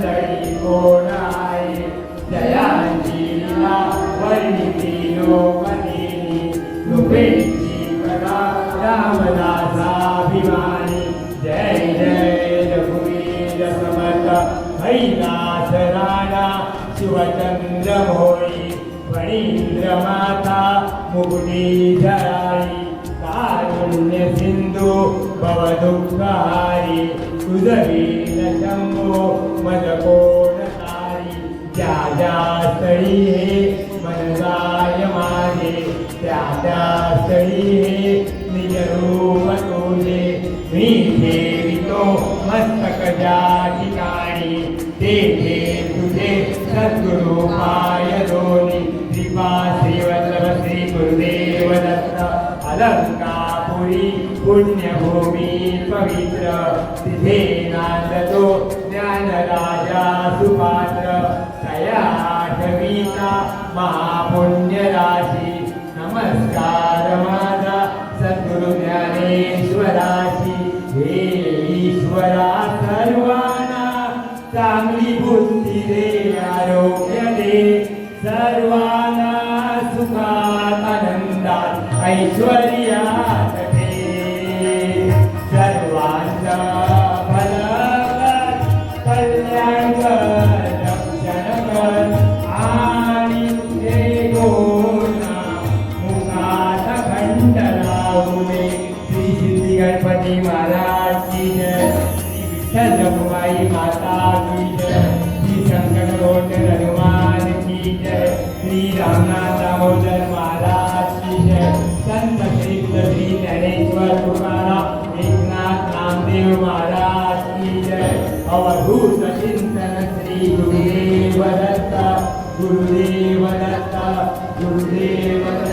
तरी कोण आहे जयांजीला वर्णिती लोकनेनी नुपेची कथा रामदासाभिमानी जय जय रघुवीर समर्थ हैनाथ राणा शिवचंद्र भोई फणींद्र माता मुकुटी जराई कारुण्य सिंधू भवदुःखहारी तुझवीन शंभो मदकोणकारी ज्या ज्या स्थळी हे मनसाय माझे त्या त्या स्थळी हे निज रूप तुझे मी ठेवितो मस्तक ज्या ठिकाणी तेथे तुझे सद्गुरु पाय दोन्ही श्रीपा श्रीवल्लभ श्री गुरुदेव दत्त अलंकापुरी पुण्यभूमी पवित्र तिथे नांदतो ज्ञानराजा सुपात्र तया आठवीचा महापुण्य राशी नमस्कार माझा सद्गुरु ज्ञानेश्वराशी हे ईश्वरा सर्वांना चांगली बुद्धी दे आरोग्य दे सर्वांना सुखात आनंदात ऐश्वर्यात ठे सर्वांचा भलकर कल्याण कर रक्षण कर आणि तुझे गुण मुखात खंड लावू दे श्री सिद्धी गणपती महाराज की जय श्री विठ्ठल रखुमाई माता की जय श्री शंकर मोचन हनुमान की जय श्री रामनाथ दामोदर महाराज की जय संत श्री ज्ञानेश्वर तुकाराम एकनाथ नामदेव महाराज की जय अवधूत चिंतन श्री गुरुदेव दत्त गुरुदेव दत्त गुरुदेव दत्त